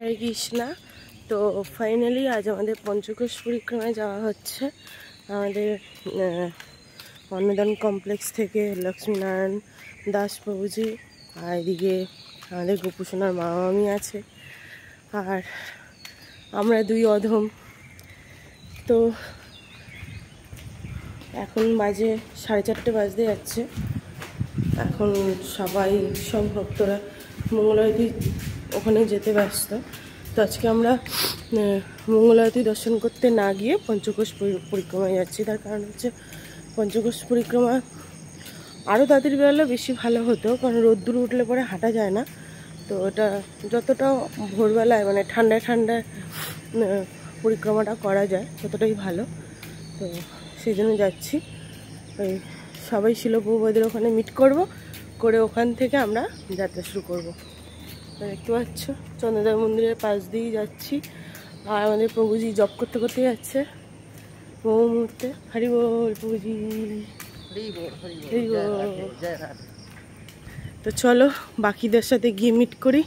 হরে কৃষ্ণা। তো ফাইনালি আজ আমাদের পঞ্চকোশ পরিক্রমায় যাওয়া হচ্ছে। আমাদের অন্নদান কমপ্লেক্স থেকে লক্ষ্মীনারায়ণ দাস প্রভুজি, আর এদিকে আমাদের গোপুসোনার মা মামি আছে, আর আমরা দুই অধম। তো এখন বাজে 4:30 বাজতে যাচ্ছে। এখন সব ভক্তরা মঙ্গলারতি ওখানে যেতে ব্যস্ত। তো আজকে আমরা মঙ্গলারতি দর্শন করতে না গিয়ে পঞ্চকোশ পরিক্রমায় যাচ্ছি। তার কারণ হচ্ছে পঞ্চকোশ পরিক্রমা আরও তাড়াতাড়ি বেরোলে বেশি ভালো হতো, কারণ রোদ্দুর উঠলে পরে হাঁটা যায় না। তো ওটা যতটা ভোরবেলায় মানে ঠান্ডায় পরিক্রমাটা করা যায় ততটাই ভালো। তো সেই জন্য যাচ্ছি। ওই সবাই শিলপ্রভুপাদের ওখানে মিট করে ওখান থেকে আমরা যাত্রা শুরু করব। দেখতে পাচ্ছ চন্দ্রদেব মন্দিরের পাশ দিয়েই যাচ্ছি, আর আমাদের প্রভুজি জপ করতে করতে যাচ্ছে মুহূর্তে। হরি বল প্রভুজি, হরি বল। তো চলো বাকিদের সাথে গিয়ে মিট করি।